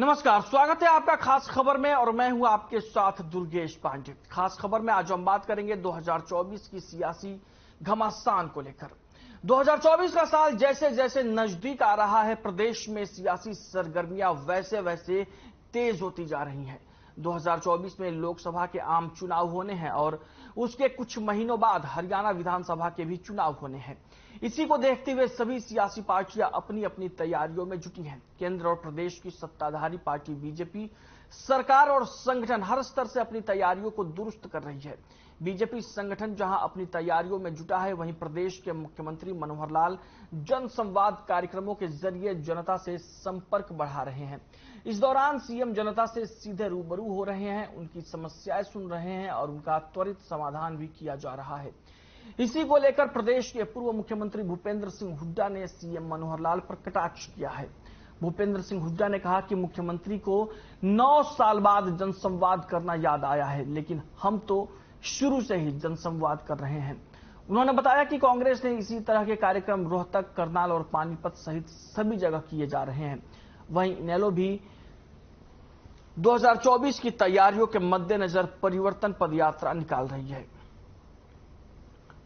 नमस्कार, स्वागत है आपका खास खबर में और मैं हूं आपके साथ दुर्गेश पांडे। खास खबर में आज हम बात करेंगे 2024 की सियासी घमासान को लेकर। 2024 का साल जैसे जैसे नजदीक आ रहा है, प्रदेश में सियासी सरगर्मियां वैसे वैसे तेज होती जा रही हैं। 2024 में लोकसभा के आम चुनाव होने हैं और उसके कुछ महीनों बाद हरियाणा विधानसभा के भी चुनाव होने हैं। इसी को देखते हुए सभी सियासी पार्टियां अपनी अपनी तैयारियों में जुटी हैं। केंद्र और प्रदेश की सत्ताधारी पार्टी बीजेपी, सरकार और संगठन हर स्तर से अपनी तैयारियों को दुरुस्त कर रही है। बीजेपी संगठन जहां अपनी तैयारियों में जुटा है, वहीं प्रदेश के मुख्यमंत्री मनोहर लाल जनसंवाद कार्यक्रमों के जरिए जनता से संपर्क बढ़ा रहे हैं। इस दौरान सीएम जनता से सीधे रूबरू हो रहे हैं, उनकी समस्याएं सुन रहे हैं और उनका त्वरित समाधान भी किया जा रहा है। इसी को लेकर प्रदेश के पूर्व मुख्यमंत्री भूपेंद्र सिंह हुड्डा ने सीएम मनोहर लाल पर कटाक्ष किया है। भूपेंद्र सिंह हुड्डा ने कहा कि मुख्यमंत्री को 9 साल बाद जनसंवाद करना याद आया है, लेकिन हम तो शुरू से ही जनसंवाद कर रहे हैं। उन्होंने बताया कि कांग्रेस ने इसी तरह के कार्यक्रम रोहतक, करनाल और पानीपत सहित सभी जगह किए जा रहे हैं। वहीं इनेलो भी 2024 की तैयारियों के मद्देनजर परिवर्तन पदयात्रा निकाल रही है।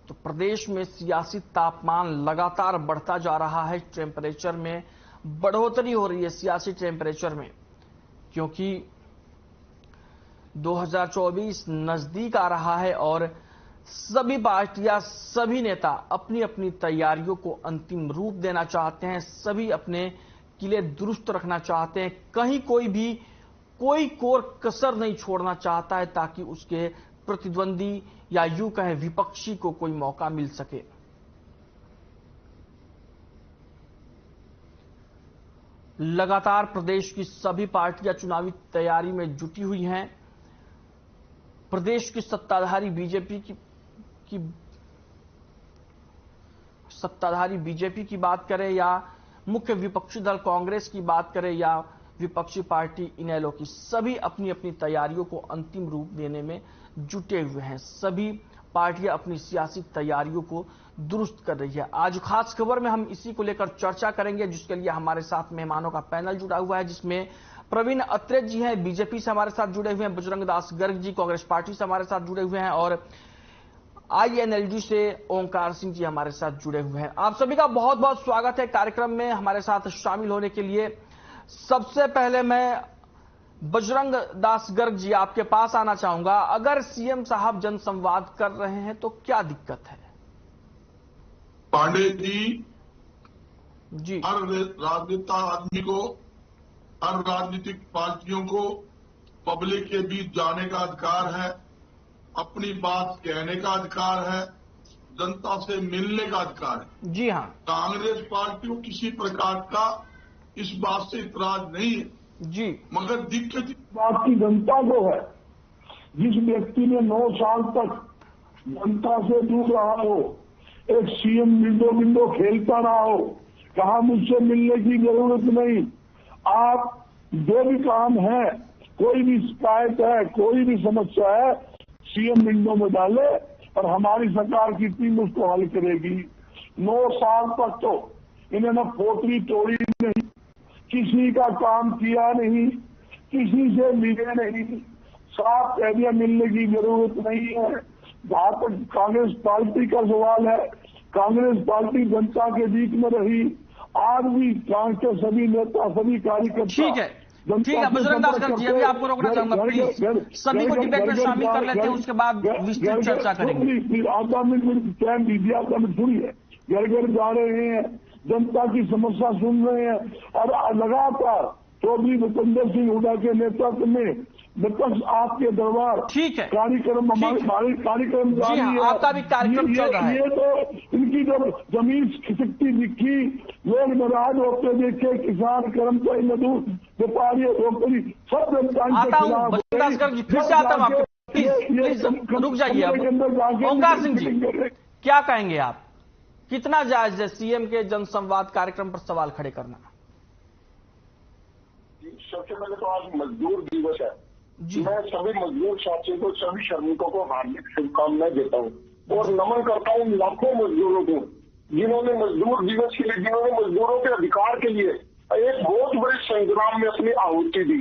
तो प्रदेश में सियासी तापमान लगातार बढ़ता जा रहा है। टेम्परेचर में बढ़ोतरी हो रही है सियासी टेम्परेचर में, क्योंकि 2024 नजदीक आ रहा है और सभी पार्टियां, सभी नेता अपनी अपनी तैयारियों को अंतिम रूप देना चाहते हैं। सभी अपने किले दुरुस्त रखना चाहते हैं। कहीं कोई कोर कसर नहीं छोड़ना चाहता है, ताकि उसके प्रतिद्वंदी या यूं कहें विपक्षी को कोई मौका मिल सके। लगातार प्रदेश की सभी पार्टियां चुनावी तैयारी में जुटी हुई हैं। प्रदेश की सत्ताधारी बीजेपी की बात करें या मुख्य विपक्षी दल कांग्रेस की बात करें या विपक्षी पार्टी इनेलो की, सभी अपनी अपनी तैयारियों को अंतिम रूप देने में जुटे हुए हैं। सभी पार्टियां अपनी सियासी तैयारियों को दुरुस्त कर रही है। आज खास खबर में हम इसी को लेकर चर्चा करेंगे, जिसके लिए हमारे साथ मेहमानों का पैनल जुड़ा हुआ है, जिसमें प्रवीण अत्रे जी हैं, बीजेपी से हमारे साथ जुड़े हुए हैं, बजरंग दास गर्ग जी कांग्रेस पार्टी से हमारे साथ जुड़े हुए हैं और INLD से ओंकार सिंह जी हमारे साथ जुड़े हुए हैं। आप सभी का बहुत बहुत स्वागत है कार्यक्रम में हमारे साथ शामिल होने के लिए। सबसे पहले मैं बजरंग दास गर्ग जी आपके पास आना चाहूंगा। अगर सीएम साहब जनसंवाद कर रहे हैं तो क्या दिक्कत है? पांडे जी, हर राजनेता आदमी को, हर राजनीतिक पार्टियों को पब्लिक के बीच जाने का अधिकार है, अपनी बात कहने का अधिकार है, जनता से मिलने का अधिकार है। जी हाँ। कांग्रेस पार्टी को किसी प्रकार का इस बात से इतराज नहीं है जी, मगर दिक्कत इस बात की जनता को है। जिस व्यक्ति ने 9 साल तक जनता से दूर रहा हो, एक सीएम विंडो खेलता रहा हो, कहा मुझसे मिलने की जरूरत नहीं, आप जो भी काम है, कोई भी शिकायत है, कोई भी समस्या है, सीएम विंडो में डाले और हमारी सरकार की टीम उसको हल करेगी। 9 साल तक तो इन्होंने पोटली तोड़ी नहीं, किसी का काम किया नहीं, किसी से मिले नहीं, साफ कह दिया मिलने की जरूरत नहीं है। जहां तक कांग्रेस पार्टी का सवाल है, कांग्रेस पार्टी जनता के बीच में रही। आज भी कांग्रेस के सभी नेता, सभी कार्यकर्ता, ठीक है बजरंग दास गर्ग जी, अभी आपको रोकना चाहूंगा प्लीज। सभी को डिबेट में शामिल कर लेते हैं, उसके बाद विस्तृत चर्चा करेंगे। आधा मिनट टाइम दीजिए, आधा मिनट सुनिए। घर घर जा रहे हैं, जनता की समस्या सुन रहे हैं और लगातार चौधरी भूपेंद्र सिंह हुड्डा के नेतृत्व में विपक्ष आपके दरबार ठीक है कार्यक्रम, हमारे कार्यक्रम जारी है। आपका भी कार्यक्रम चल रहा है। ये तो इनकी जब जमीन खिसकती दिखी, लोग नाराज होते देखे, किसान, कर्मचारी, मजदूर, व्यापारी, नौकरी, सब जनता के खिलाफ। फिर से आता हूं आपके, प्लीज रुक जाइए। ओंकार सिंह जी, क्या कहेंगे आप? कितना जायज है सीएम के जनसंवाद कार्यक्रम पर सवाल खड़े करना? सबसे पहले तो आज मजदूर दिवस है। मैं सभी मजदूर साथियों को, सभी श्रमिकों को हार्दिक शुभकामनाएं देता हूं और नमन करता हूं लाखों मजदूरों को, जिन्होंने मजदूर दिवस के लिए, जिन्होंने मजदूरों के अधिकार के लिए एक बहुत बड़े संग्राम में अपनी आहुति दी।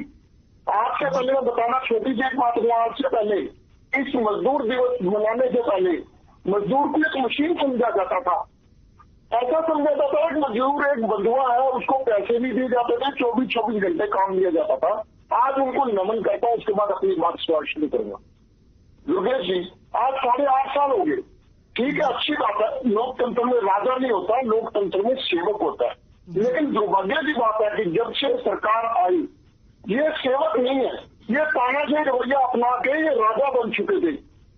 आपसे पहले मैं बताना छोटी सी एक बात हुआ, आपसे पहले इस मजदूर दिवस मनाने से पहले मजदूर को एक मशीन समझा जाता था। ऐसा समझा जाता था कि मजदूर एक बंधुआ है, उसको पैसे भी दिए जाते थे, 24-24 घंटे काम दिया जाता था। आज उनको नमन करता हूं, उसके बाद अपनी बात शुरू करूंगा। दुर्गेश जी, आज 8.5 साल हो गए। ठीक है, अच्छी बात है, लोकतंत्र में राजा नहीं होता, लोकतंत्र में सेवक होता है। लेकिन दुर्भाग्य की बात है कि जब से सरकार आई, ये सेवक नहीं है, ये तानाशाही रवैया अपना के ये राजा बन चुके थे।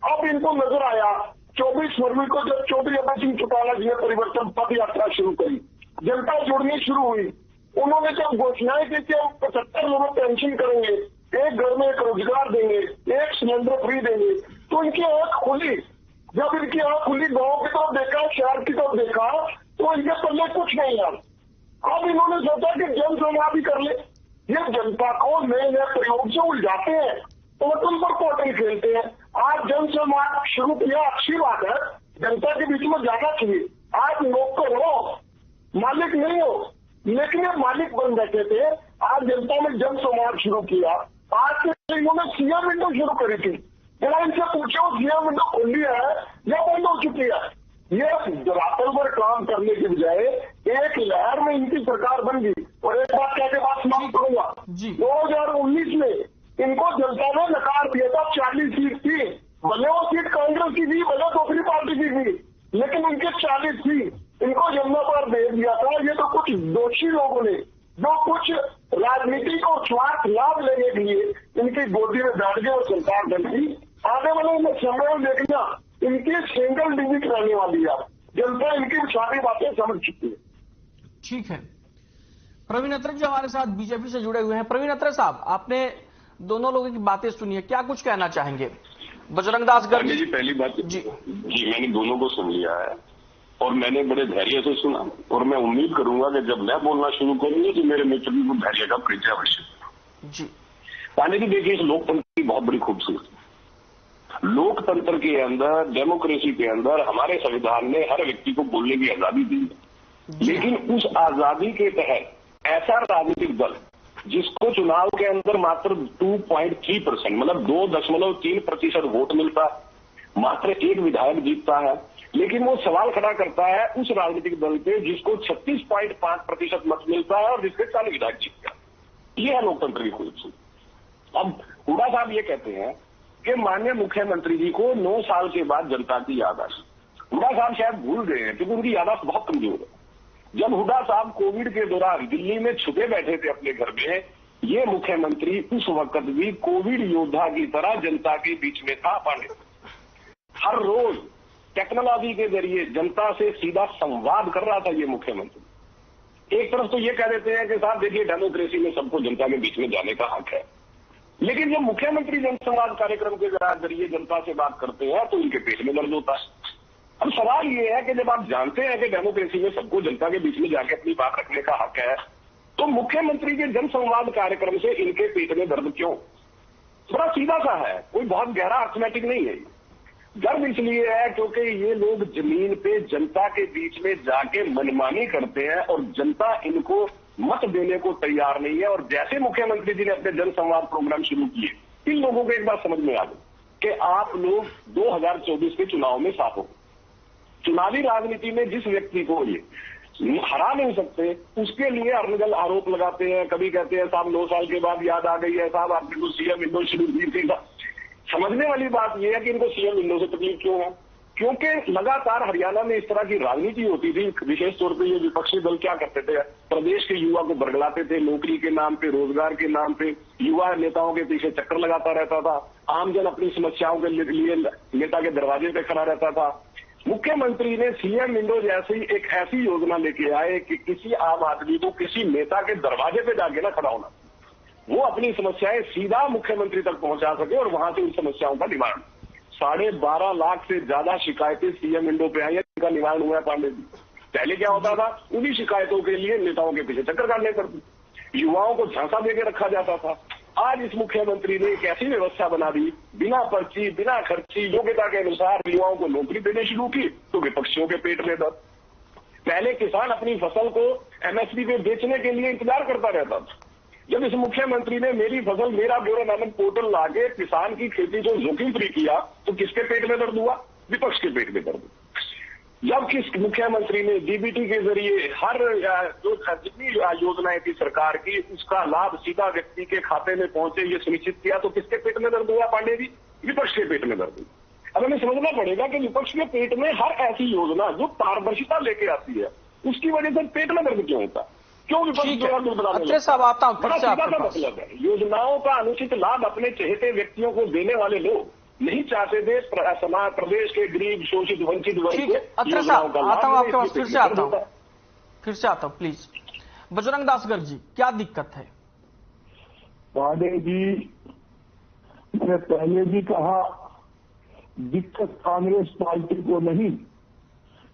अब इनको नजर आया 24 फरवरी को जब चौधरी अभय सिंह चौटाला जी ने परिवर्तन पद यात्रा शुरू करी, जनता जुड़नी शुरू हुई। उन्होंने जब घोषणाएं की कि हम 75 लोगों पेंशन करेंगे, एक घर में एक रोजगार देंगे, एक सिलेंडर फ्री देंगे, तो इनकी आंख खुली। जब इनकी आंख खुली, गांव की तरफ देखा, शहर की तरफ देखा, तो इनके पल्ले कुछ नहीं यार। अब इन्होंने सोचा कि जन संवाद भी कर ले। ये जनता को नए नए प्रयोग से उलझाते हैं, पोर्टल पर पोर्टल खेलते हैं। आज जन संवाद शुरू किया, अच्छी बात है, जनता के बीच में जाना चाहिए। आज नौकर हो, मालिक नहीं हो, लेकिन ये मालिक बन बैठे थे। आज जनता में जन संवाद शुरू किया। आज के इन्होंने सीएम विंडो शुरू करी थी। जरा इनसे पूछो, सीएम विंडो खुली है या बंद हो चुकी है? ये धरातल पर काम करने के बजाय एक लहर में इनकी सरकार बन गई। और एक बात कहते बात समाप्त करूंगा, 2019 में इनको जनता ने नकार दिया था, 40 सीट थी, भले वो सीट कांग्रेस की थी, भले दूसरी पार्टी की थी, लेकिन इनके 40 थी, इनको जमुना पर दे दिया था। ये तो कुछ दोषी लोगों ने, जो कुछ राजनीतिक और स्वार्थ लाभ लेने के लिए इनकी गोदी में बैठ गए और सरकार बन गई। आने वाले समय में देखना, इनकी सिंगल डिजिट रहने वाली है। जनता इनकी सारी बातें समझ चुकी है। ठीक है, प्रवीण अत्रे जी हमारे साथ बीजेपी से जुड़े हुए हैं। प्रवीण अत्रे साहब, आपने दोनों लोगों की बातें सुनी है, क्या कुछ कहना चाहेंगे? बजरंग दास गर्ग जी, पहली बात जी मैंने दोनों को सुन लिया है और मैंने बड़े धैर्य से सुना, और मैं उम्मीद करूंगा कि जब मैं बोलना शुरू करूंगा तो मेरे मित्र भी धैर्य का परिचय अवश्य जी। पांडे जी, देखिए, इस लोकतंत्र की बहुत बड़ी खूबसूरती, लोकतंत्र के अंदर, डेमोक्रेसी के अंदर हमारे संविधान ने हर व्यक्ति को बोलने की आजादी दी है। लेकिन उस आजादी के तहत ऐसा राजनीतिक दल जिसको चुनाव के अंदर मात्र 2.3% मतलब 2.3% वोट मिलता है, मात्र एक विधायक जीतता है, लेकिन वो सवाल खड़ा करता है उस राजनीतिक दल पे जिसको 36.5% मत मिलता है और जिसके 40 विधायक जीतता है। ये है लोकतंत्र की खूबसूरती। अब हुड्डा साहब ये कहते हैं कि माननीय मुख्यमंत्री जी को 9 साल के बाद जनता की याददाश्त। हुड्डा साहब शायद भूल गए हैं क्योंकि उनकी याददाश्त बहुत कमजोर है। जब हुड्डा साहब कोविड के दौरान दिल्ली में छुपे बैठे थे अपने घर में, ये मुख्यमंत्री उस वक्त भी कोविड योद्धा की तरह जनता के बीच में था। पांडे हर रोज टेक्नोलॉजी के जरिए जनता से सीधा संवाद कर रहा था ये मुख्यमंत्री। एक तरफ तो ये कह देते हैं कि साहब देखिए, डेमोक्रेसी में सबको जनता के बीच में जाने का हक है, लेकिन जब मुख्यमंत्री जनसंवाद कार्यक्रम के जरिए जनता से बात करते हैं तो उनके पेट में दर्द होता है। अब सवाल ये है कि जब आप जानते हैं कि डेमोक्रेसी में सबको जनता के बीच में जाके अपनी बात रखने का हक है, तो मुख्यमंत्री के जनसंवाद कार्यक्रम से इनके पेट में दर्द क्यों? थोड़ा सीधा सा है, कोई बहुत गहरा अर्थमेटिक नहीं है। दर्द इसलिए है क्योंकि ये लोग जमीन पे जनता के बीच में जाके मनमानी करते हैं और जनता इनको मत देने को तैयार नहीं है। और जैसे मुख्यमंत्री जी ने अपने जनसंवाद प्रोग्राम शुरू किए, इन लोगों को एक बात समझ में आ गई कि आप लोग 2024 के चुनाव में साफ हो। चुनावी राजनीति में जिस व्यक्ति को ये हरा नहीं सकते, उसके लिए अनगल आरोप लगाते हैं। कभी कहते हैं साहब 9 साल के बाद याद आ गई है, साहब आपने तो सीएम विंडो शुरू की थी। समझने वाली बात यह है कि इनको सीएम विंडो से तकलीफ क्यों है? क्योंकि लगातार हरियाणा में इस तरह की राजनीति होती थी। विशेष तौर पे ये विपक्षी दल क्या करते थे, प्रदेश के युवा को बरगलाते थे, नौकरी के नाम पे, रोजगार के नाम पे युवा नेताओं के पीछे चक्कर लगाता रहता था। आमजन अपनी समस्याओं के लिए नेता के दरवाजे पे खड़ा रहता था। मुख्यमंत्री ने सीएम विंडो जैसी एक ऐसी योजना लेके आए कि किसी आम आदमी को किसी नेता के दरवाजे पे जाके ना खड़ा होना, वो अपनी समस्याएं सीधा मुख्यमंत्री तक पहुंचा सके और वहां से उन समस्याओं का निवारण। 12.5 लाख से ज्यादा शिकायतें सीएम विंडो पे आई है, इनका निवारण हुआ है। पांडे जी, पहले क्या होता था, उन्हीं शिकायतों के लिए नेताओं के पीछे चक्कर काटने पड़ते, युवाओं को झांसा देके रखा जाता था। आज इस मुख्यमंत्री ने एक ऐसी व्यवस्था बना दी, बिना पर्ची बिना खर्ची योग्यता के अनुसार युवाओं को नौकरी देने शुरू की, तो विपक्षियों के पेट में दर्द। पहले किसान अपनी फसल को एमएसपी पे बेचने के लिए इंतजार करता रहता था। जब इस मुख्यमंत्री ने मेरी फसल मेरा ब्यूरो नामक पोर्टल लाके किसान की खेती को जोखिम फ्री किया, तो किसके पेट में दर्द हुआ? विपक्ष के पेट में दर्द। जब किस मुख्यमंत्री ने डीबीटी के जरिए हर जो जितनी योजनाएं थी सरकार की, उसका लाभ सीधा व्यक्ति के खाते में पहुंचे, ये सुनिश्चित किया, तो किसके पेट में दर्द हुआ पांडे जी? विपक्ष के पेट में दर्द हुआ। अब हमें समझना पड़ेगा कि विपक्ष के पेट में हर ऐसी योजना जो पारदर्शिता लेके आती है, उसकी वजह से पेट में दर्द क्यों होता? क्यों विपक्ष साहब आता हूं, बड़ा सीधा सा मतलब है। योजनाओं का अनुचित लाभ अपने चहेते व्यक्तियों को देने वाले लोग नहीं चाहते थे समाज प्रदेश के गरीब शोषित वंचित वर्ग अत्रे साहब आता हूं आपके पास, फिर से आता हूं प्लीज। बजरंग दास गर्ग जी, क्या दिक्कत है? पांडे जी, मैंने पहले भी कहा, दिक्कत कांग्रेस पार्टी को नहीं,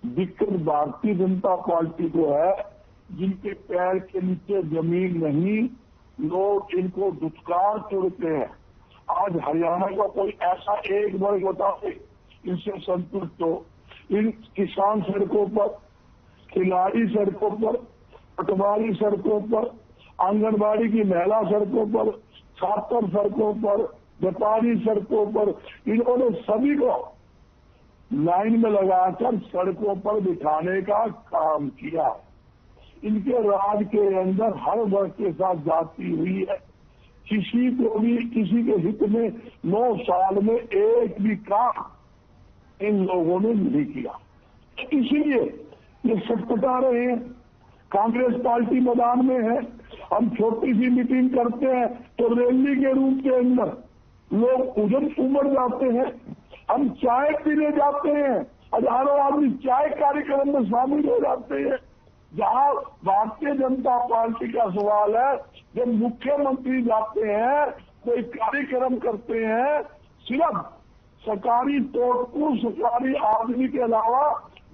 दिक्कत भारतीय जनता पार्टी को है, जिनके पैर के नीचे जमीन नहीं, लोग इनको दुत्कार तोड़ते हैं। आज हरियाणा का कोई ऐसा एक वर्ग बताए इनसे संतुष्ट हो। इन किसान सड़कों पर, खिलाड़ी सड़कों पर, पटवारी सड़कों पर, आंगनबाड़ी की महिला सड़कों पर, छात्र सड़कों पर, व्यापारी सड़कों पर, इन्होंने सभी को लाइन में लगाकर सड़कों पर बिठाने का काम किया। इनके राज के अंदर हर वर्ग के साथ जाती हुई है। किसी को भी किसी के हित में 9 साल में एक भी काम इन लोगों ने नहीं किया। इसीलिए ये सटपटा रहे हैं। कांग्रेस पार्टी मैदान में है, हम छोटी सी मीटिंग करते हैं तो रैली के रूप के अंदर लोग उमड़ जाते हैं। हम चाय पीने जाते हैं, हजारों आदमी चाय कार्यक्रम में शामिल हो जाते हैं। जहां भारतीय जनता पार्टी का सवाल है, जब मुख्यमंत्री जाते हैं, कोई कार्यक्रम करते हैं, सिर्फ सरकारी तोड़फोड़ सरकारी आदमी के अलावा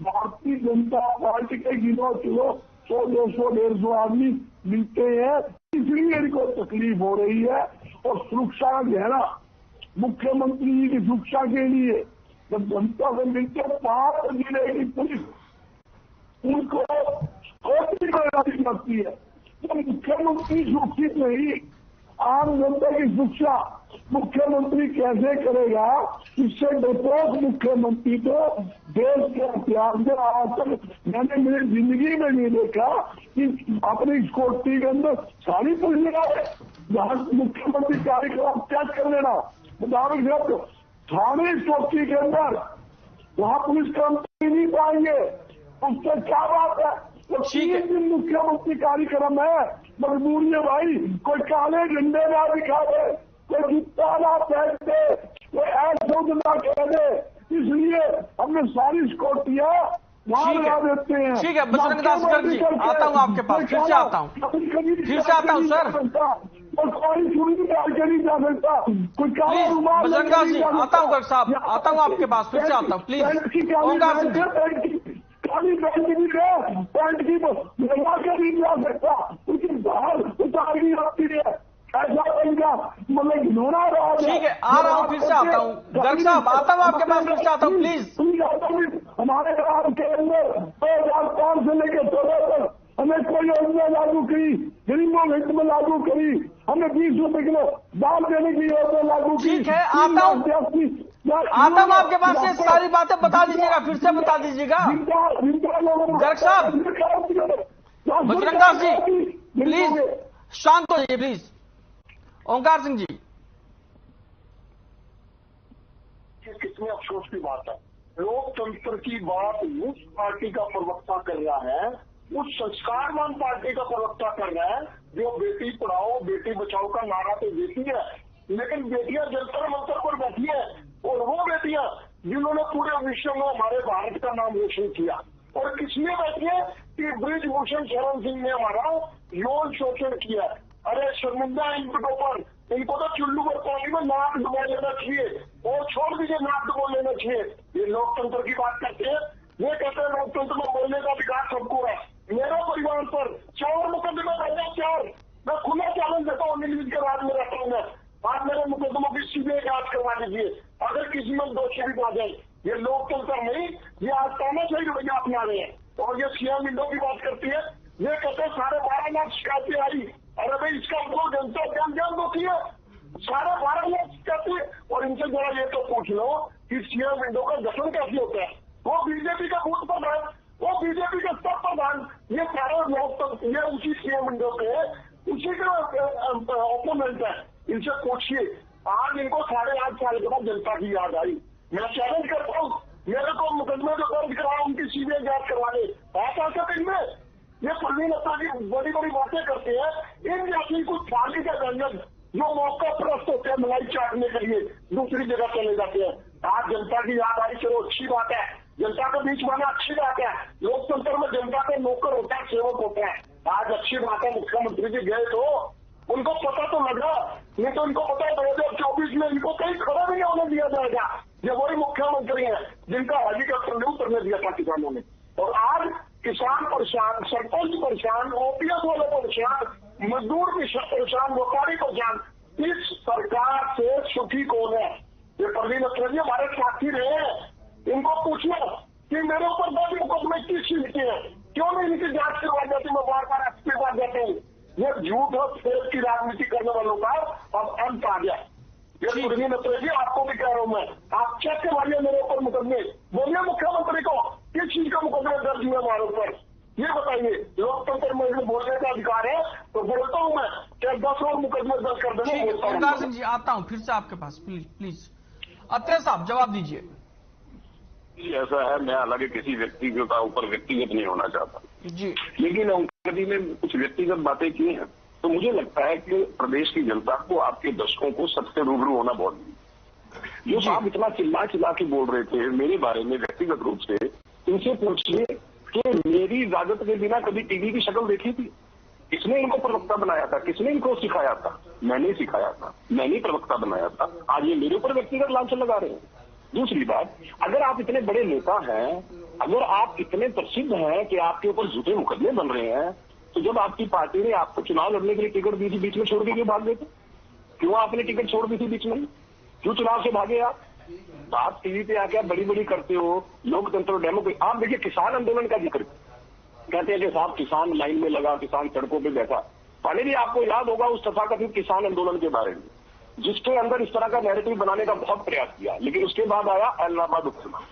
भारतीय जनता पार्टी के गिनो चुनो 100, 200, 150 आदमी मिलते हैं, इसलिए इनको तकलीफ हो रही है। और सुरक्षा का गहरा मुख्यमंत्री जी की सुरक्षा के लिए जब जनता से मिलते 5 जिले की पुलिस उनको लगती है, तो मुख्यमंत्री सुरक्षित नहीं, आम जनता की शिक्षा मुख्यमंत्री कैसे करेगा? इससे डरपोक मुख्यमंत्री तो देश के इतिहास में आज तक मैंने मेरी जिंदगी में नहीं देखा कि अपनी स्कूटी के अंदर सारी पुलिस लगाए। जहां मुख्यमंत्री कार्यक्रम त्याग कर लेना, मुताबिक थाने चौकी के अंदर वहां पुलिस कर्मचारी नहीं पाएंगे, उससे क्या बात है? तो 3 दिन मुख्यमंत्री कार्यक्रम है, मजबूरी है भाई। कोई काले झंडे ना दिखा दे, कोई जूता ना पहन दे, कोई ऐसा ना कह दे, इसलिए हमने सारी सिक्योरिटियां वहां लगा देते हैं। ठीक है बजरंग दास गर्ग जी, आता हूँ आपके पास, फिर से आता हूँ सर। कोई चुनी नहीं जा सकता, कोई काला रुमाल बजरंग दास जी, आता हूँ गर्ग साहब, आता हूँ आपके पास, फिर से आता हूँ प्लीज। ओंकार सिंह जी, काली पैंट भी है, पैंट की लगा के नहीं जा सकता, उसकी बाहर उतार नहीं आती है, ऐसा इनका मतलब घिनौना रहा। ठीक है, आ रहा हूँ, फिर से आता हूँ गर्ग साहब, आता हूँ आपके पास, फिर से आता हूँ प्लीज। हमारे राज्य के अंदर 2005 से लेकर 14 तक हमें कोई योजना लागू की, गरीबों के हित में लागू करी, हमें 20 रुपए किलो दाल देने की योजना लागू की। ठीक है, आता हूँ आपके पास, से सारी बातें बता दीजिएगा, फिर से बता दीजिएगा गर्ग साहब। बजरंग दास जी प्लीज शांत हो जाइए प्लीज। ओंकार सिंह जी, कितने अफसोस की बात है, लोकतंत्र की बात उस पार्टी का प्रवक्ता कर रहा है, उस संस्कारवान पार्टी का प्रवक्ता कर रहा है जो बेटी पढ़ाओ बेटी बचाओ का नारा तो देती है, लेकिन बेटियां जंतर मंतर पर बैठी है। और वो बेटियां जिन्होंने पूरे विश्व में हमारे भारत का नाम रोशन किया, और किसने बैठी है कि ब्रिजभूषण शरण सिंह ने हमारा यौन शोषण किया। अरे शर्मिंदा इनको पर, इनको तो चुल्लू पर पानी में नाक डुबा लेना चाहिए, और छोड़ दीजिए नाक डुबा लेना चाहिए। ये लोकतंत्र की बात करते हैं, ये कहते हैं लोकतंत्र में बोलने का अधिकार सबको है। मेरे परिवार पर 4 मुकदमे बैठे, 4। मैं खुला चैलेंज देता हूँ, नीलगिरी के राज में रहता हूँ मैं, आप मेरे मुकदमों की सीबीआई जांच करवा दीजिए, अगर किसी में दोषी भी पा जाए। ये लोकतंत्र नहीं, ये आज तानाशाही रवैया अपना रहे हैं। और ये सीएम विंडो की बात करती है। ये कहते 12.5 लाख शिकायतें आई। अरे भाई इसका उनको जनता ज्ञान दो की है 12.5 लाख शिकायतें। और इनसे जरा ये तो पूछ लो कि सीएम विंडो का गठन कैसे होता है। वो बीजेपी का बूथ प्रधान, वो बीजेपी का सब प्रधान, ये सारे लोग ये उसी सीएम विंडो के उसी के ओपोनेंट है। इनसे पूछिए आज इनको 8.5 साल के बाद जनता की याद आई। मैं चैलेंज करता हूँ मेरे को मुकदमे जो दर्ज करा उनकी सीबीआई जांच करवाने ऐसा सकते इनमें। ये परवीन अख्तर की बड़ी बड़ी बातें करते हैं। इन जैसी कुछ फाली के व्यंजन जो मौका प्रस्त होते हैं मलाई चाटने के लिए दूसरी जगह चले जाते हैं। आज जनता की याद आई, चलो अच्छी बात है। जनता के बीच में अच्छी बात है। लोकतंत्र में जनता का नौकर होता है, सेवक होता है। आज अच्छी बात है मुख्यमंत्री जी गए तो उनको पता तो लगा, नहीं तो इनको पता है 2024 में इनको कहीं खड़ा भी नहीं होने दिया जाएगा। ये वही मुख्यमंत्री हैं जिनका हेलीकॉप्टर नहीं उतरने दिया था किसानों ने। और आज किसान परेशान, सरपंच परेशान, ओपीएस वाले परेशान, मजदूर परेशान, व्यापारी परेशान। इस सरकार से सुखी कौन है? ये परवीन अख्तर जी हमारे साथी रहे हैं। इनको पूछना कि मेरे ऊपर 10 मुकदमे किस चीज के हैं, क्यों नहीं इनकी जांच करवाई जाती? मैं बार बार एसपी पास जाता हूँ। ये झूठ और फेक की राजनीति करने वालों का अब अंत आ गया। ये परवीन अख्तर जी आपको भी कह रहा हूँ मैं, आप चेक करवाइए मेरे ऊपर मुकदमे। बोलिए मुख्यमंत्री को किस चीज का मुकदमा दर्ज हुआ हमारे ऊपर, ये बताइए। लोकतंत्र में बोलने का अधिकार है तो बोलता हूँ मैं, क्या 10 और मुकदमे दर्ज कर देना। ओमकार सिंह जी आता हूँ फिर से आपके पास, प्लीज अत्रे साहब जवाब दीजिए। ऐसा है, मैं हालांकि किसी व्यक्ति के ऊपर व्यक्तिगत नहीं होना चाहता जी, लेकिन ओमकार जी ने कुछ व्यक्तिगत बातें की हैं तो मुझे लगता है कि प्रदेश की जनता को आपके दर्शकों को सबसे रूबरू होना बहुत जरूरी। जो आप इतना चिल्ला के बोल रहे थे मेरे बारे में व्यक्तिगत रूप से, इनसे पूछिए कि मेरी इजाजत के बिना कभी टीवी की शक्ल देखी थी? किसने इनको प्रवक्ता बनाया था? किसने इनको सिखाया था? मैंने सिखाया था, मैंने प्रवक्ता बनाया था। आज ये मेरे ऊपर व्यक्तिगत लांछन लगा रहे हैं। दूसरी बात, अगर आप इतने बड़े नेता हैं, अगर आप इतने प्रसिद्ध हैं कि आपके ऊपर झूठे मुकदमे बन रहे हैं, तो जब आपकी पार्टी ने आपको चुनाव लड़ने के लिए टिकट दी थी, बीच में छोड़ के क्यों भाग गए थे? क्यों आपने टिकट छोड़ दी थी बीच में? क्यों चुनाव से भागे आप टीवी पे आके आप बड़ी बड़ी करते हो लोकतंत्र डेमोक्रेसी। आप देखिए किसान आंदोलन का जिक्र कहते हैं कि साहब किसान लाइन में लगा, किसान सड़कों पे बैठा। पानी जी आपको याद होगा उस तथाकथित किसान आंदोलन के बारे में, जिसके अंदर इस तरह का नैरेटिव बनाने का बहुत प्रयास किया, लेकिन उसके बाद आया इलाहाबाद उपचुनाव।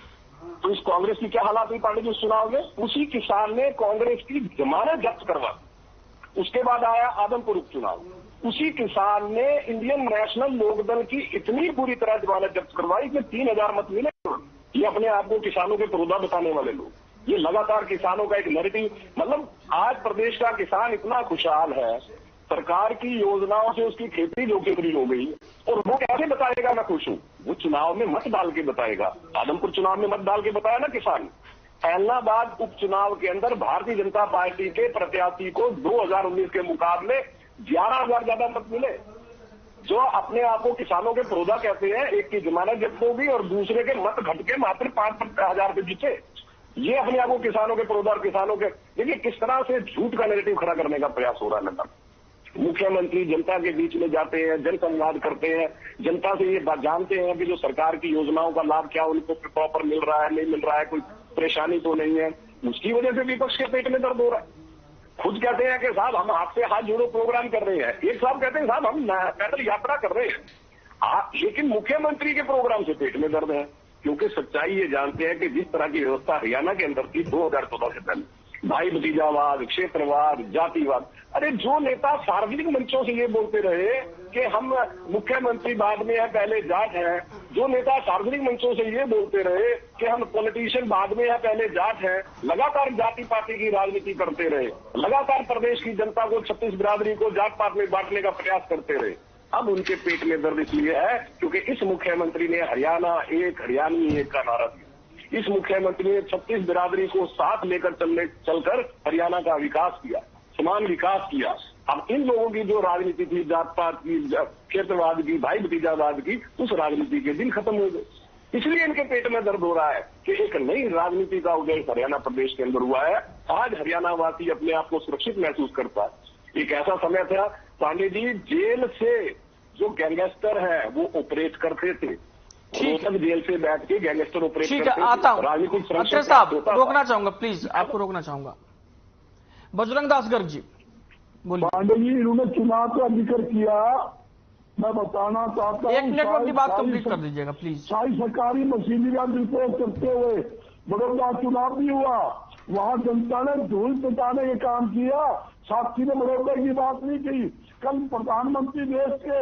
तो इस कांग्रेस की क्या हालात हुई पांडे जी उस चुनाव में? उसी किसान ने कांग्रेस की जमानत जब्त करवा। उसके बाद आया आदमपुर उपचुनाव, उसी किसान ने इंडियन नेशनल लोकदल की इतनी बुरी तरह जमानत जब्त करवाई कि 3000 मत मिले। ये अपने आप को किसानों के पुरोधा बताने वाले लोग, ये लगातार किसानों का एक नैरेटिव, मतलब आज प्रदेश का किसान इतना खुशहाल है, सरकार की योजनाओं से उसकी खेती जोखिम हो गई, और वो कैसे बताएगा मैं खुश हूं? वो चुनाव में मत डाल के बताएगा। आदमपुर चुनाव में मत डाल के बताया ना किसान। इलाहाबाद उपचुनाव के अंदर भारतीय जनता पार्टी के प्रत्याशी को 2019 के मुकाबले 11,000 ज्यादा मत मिले। जो अपने आप को किसानों के पुरोधा कहते हैं, एक की जमानत जब्त होगी और दूसरे के मत घट के मात्र 5,000 पे जीते। ये अपने आप को किसानों के पुरोधा और किसानों के, देखिए किस तरह से झूठ का नैरेटिव खड़ा करने का प्रयास हो रहा है लगातार। मुख्यमंत्री जनता के बीच में जाते हैं, जनसंवाद करते हैं, जनता से ये बात जानते हैं कि जो सरकार की योजनाओं का लाभ क्या उनको प्रॉपर मिल रहा है, नहीं मिल रहा है, कोई परेशानी तो नहीं है। उसकी वजह से विपक्ष के पेट में दर्द हो रहा है। खुद कहते हैं कि साहब हम आपसे हाथ जोड़ो प्रोग्राम कर रहे हैं, एक साहब कहते हैं साहब हम पैदल यात्रा कर रहे हैं, लेकिन मुख्यमंत्री के प्रोग्राम से पेट में दर्द है। क्योंकि सच्चाई ये जानते हैं कि जिस तरह की व्यवस्था हरियाणा के अंदर थी 2014 से पहले, भाई भतीजावाद, क्षेत्रवाद, जातिवाद, अरे जो नेता सार्वजनिक मंचों से ये बोलते रहे कि हम मुख्यमंत्री बाद में है पहले जाट है, जो नेता सार्वजनिक मंचों से ये बोलते रहे कि हम पॉलिटिशियन बाद में है पहले जाट है, लगातार जाति पाति की राजनीति करते रहे, लगातार प्रदेश की जनता को 36 बिरादरी को जात पात में बांटने का प्रयास करते रहे। अब उनके पेट में दर्द इसलिए है क्योंकि इस मुख्यमंत्री ने हरियाणा एक हरियाणी एक का नारा दिया। इस मुख्यमंत्री ने 36 बिरादरी को साथ लेकर चलकर हरियाणा का विकास किया, समान विकास किया। अब इन लोगों की जो राजनीति थी जात पात की, क्षेत्रवाद की, भाई भतीजावाद की, उस राजनीति के दिन खत्म हो गए। इसलिए इनके पेट में दर्द हो रहा है कि एक नई राजनीति का उदय हरियाणा प्रदेश के अंदर हुआ है। आज हरियाणा वासी अपने आप को सुरक्षित महसूस करता है। एक ऐसा समय था पांडे जी, जेल से जो गैंगस्टर है वो ऑपरेट करते थे, तक जेल से बैठ के गैंगस्टर ऑपरेट ठीक करते है, आता हूं। राजनीतिक अत्रे साहब रोकना चाहूंगा, प्लीज आपको रोकना चाहूंगा। बजरंग दास गर्ग जी बोलिए। पांडे जी, इन्होंने चुनाव का जिक्र किया, मैं बताना चाहता हूँ, 1 मिनट में अपनी बात कंप्लीट कर दीजिएगा प्लीज। सारी सरकारी मशीनरी का दुरुपयोग करते हुए बड़ौदा चुनाव भी हुआ, वहां जनता ने धूल पिटाने का काम किया, साक्षी ने बड़ौदा की बात नहीं की। कल प्रधानमंत्री देश के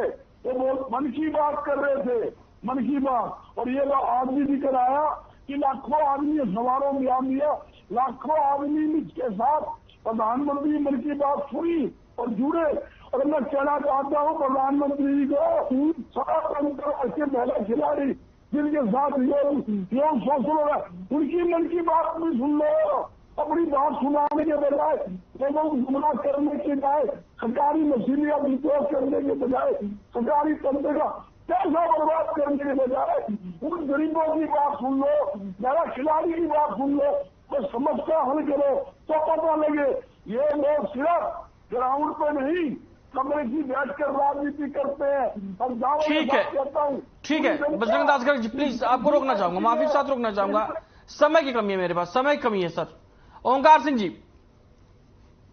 वो मन की बात कर रहे थे, मन की बात, और ये आज भी जिक्र आया कि लाखों आदमी सवारों में आ दिया, लाखों आदमी के साथ प्रधानमंत्री मन की बात सुनी और जुड़े। और मैं कहना चाहता हूँ प्रधानमंत्री जी को, सारा अंतर्राष्ट्रीय महिला खिलाड़ी जिनके साथ योग शोषण है, उनकी मन की बात भी सुन लो। अपनी बात सुनाने के बजाय, लोगों को गुमराह करने के बजाय, सरकारी मशीनरी का दुरुपयोग करने के बजाय, सरकारी तंत्र का पैसा बर्बाद करने के बजाय उन गरीबों की बात सुन लो, मेरा खिलाड़ी की बात सुन लो, तो समस्या हल करो तो पता लगे। ये लोग सिर्फ ग्राउंड पे नहीं, कमरे की बैठकर राजनीति करते हैं। और दावा कहता हूँ, ठीक है बजरंग दास गर्ग जी, प्लीज आपको रोकना चाहूंगा, माफी के साथ रोकना चाहूंगा, समय की कमी है मेरे पास, समय की कमी है सर। ओंकार सिंह जी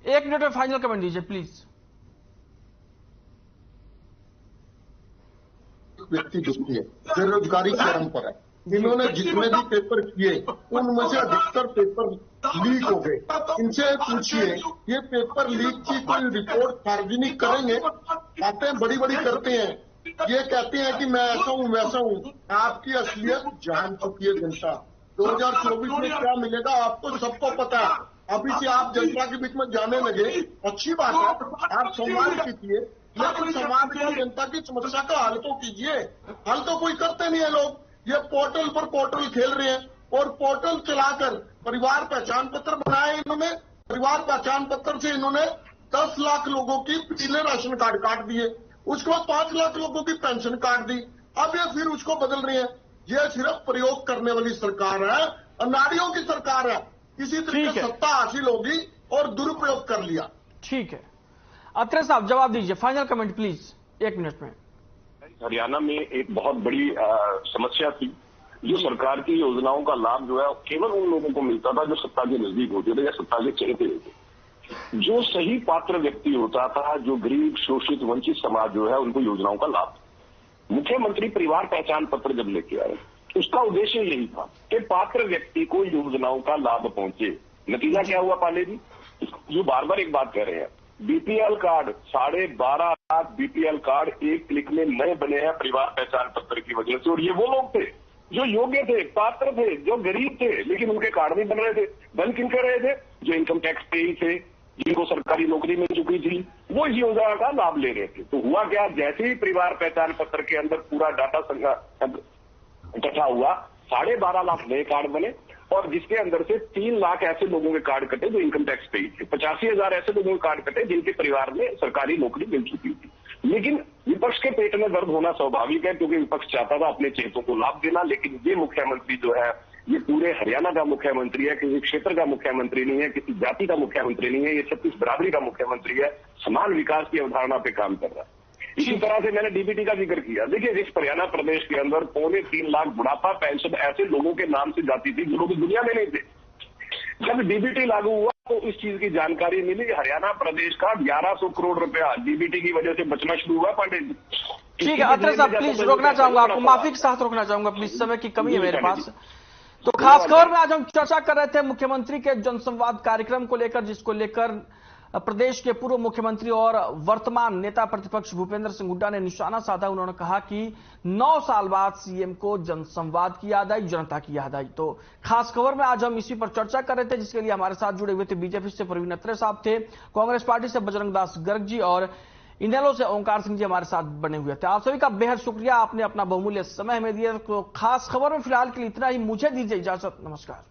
1 मिनट में फाइनल कमेंट दीजिए प्लीज। व्यक्ति दुखी है, बेरोजगारी चरम पर है। इन्होंने जितने भी पेपर किए उनमें से अधिकतर पेपर लीक हो गए। इनसे पूछिए, ये पेपर लीक की कोई रिपोर्ट सार्वजनिक करेंगे? बातें बड़ी बड़ी करते हैं, ये कहते हैं कि मैं ऐसा हूं वैसा हूं। आपकी असलियत जान चुकी है जनता। 2024 में क्या मिलेगा आपको सबको पता है। अभी से आप जनता के बीच में जाने लगे, अच्छी बात है, आप संवाद कीजिए, लेकिन समाज की जनता की समस्या का हल तो कीजिए। हल तो कोई करते नहीं है लोग। ये पोर्टल पर पोर्टल खेल रहे हैं, और पोर्टल चलाकर परिवार पहचान पत्र बनाए इन्होंने। परिवार पहचान पत्र से इन्होंने 10 लाख लोगों की पीले राशन कार्ड काट दिए, उसके बाद 5 लाख लोगों की पेंशन काट दी। अब ये फिर उसको बदल रहे हैं। ये सिर्फ प्रयोग करने वाली सरकार है, अनाड़ियों की सरकार है। इसी तरीके सत्ता हासिल होगी और दुरुपयोग कर लिया। ठीक है, अत्रे साहब जवाब दीजिए, फाइनल कमेंट प्लीज 1 मिनट में। हरियाणा में एक बहुत बड़ी समस्या थी, जो सरकार की योजनाओं का लाभ जो है केवल उन लोगों को मिलता था जो सत्ता के नजदीक होते थे या सत्ता के चहेते होते। जो सही पात्र व्यक्ति होता था, जो गरीब शोषित वंचित समाज जो है, उनको योजनाओं का लाभ। मुख्यमंत्री परिवार पहचान पत्र जब लेके आए, उसका उद्देश्य यही था कि पात्र व्यक्ति को योजनाओं का लाभ पहुंचे। नतीजा क्या हुआ पांडे जी? जो बार बार एक बात कह रहे हैं, BPL card 12.5 lakh BPL card एक क्लिक में नए बने हैं परिवार पहचान पत्र की वजह से। और ये वो लोग थे जो योग्य थे, पात्र थे, जो गरीब थे, लेकिन उनके कार्ड नहीं बन रहे थे। बन किन कर रहे थे? जो इनकम टैक्स पेई थे, जिनको सरकारी नौकरी मिल चुकी थी, वो इस योजना का लाभ ले रहे थे। तो हुआ क्या, जैसे ही परिवार पहचान पत्र के अंदर पूरा डाटा इकट्ठा हुआ, 12.5 लाख नए कार्ड बने, और जिसके अंदर से 3 लाख ऐसे लोगों के कार्ड कटे जो इनकम टैक्स पेई थे। 85,000 ऐसे लोगों के कार्ड कटे जिनके परिवार में सरकारी नौकरी मिल चुकी थी। लेकिन विपक्ष के पेट में दर्द होना स्वाभाविक है, क्योंकि विपक्ष चाहता था अपने चेतों को लाभ देना। लेकिन ये मुख्यमंत्री जो है, ये पूरे हरियाणा का मुख्यमंत्री है, किसी क्षेत्र का मुख्यमंत्री नहीं है, किसी जाति का मुख्यमंत्री नहीं है, ये 36 बराबरी का मुख्यमंत्री है, समान विकास की अवधारणा पे काम कर रहा है। इसी तरह से मैंने डीबीटी का जिक्र किया। देखिए, जिस हरियाणा प्रदेश के अंदर 3.25 लाख बुढ़ापा पेंशन ऐसे लोगों के नाम से जाती थी जो लोग दुनिया में नहीं थे, जब डीबीटी लागू हुआ तो इस चीज की जानकारी मिली। हरियाणा प्रदेश का 1100 करोड़ रुपया डीबीटी की वजह से बचना शुरू हुआ। पांडे जी ठीक है, अत्रे साहब प्लीज रोकना चाहूंगा, आपको माफी के साथ रोकना चाहूंगा प्लीज, समय की कमी है मेरे पास। तो खास खबर में आज हम चर्चा कर रहे थे मुख्यमंत्री के जनसंवाद कार्यक्रम को लेकर, जिसको लेकर प्रदेश के पूर्व मुख्यमंत्री और वर्तमान नेता प्रतिपक्ष भूपेंद्र सिंह हुड्डा ने निशाना साधा। उन्होंने कहा कि 9 साल बाद सीएम को जनसंवाद की याद आई, जनता की याद आई। तो खास खबर में आज हम इसी पर चर्चा कर रहे थे, जिसके लिए हमारे साथ जुड़े हुए थे बीजेपी से प्रवीण अत्रे साहब थे, कांग्रेस पार्टी से बजरंग दास गर्ग जी और इनेलो से ओंकार सिंह जी हमारे साथ बने हुए थे। आप सभी का बेहद शुक्रिया, आपने अपना बहुमूल्य समय हमें दिया। तो खास खबर में फिलहाल के लिए इतना ही, मुझे दीजिए इजाजत, नमस्कार।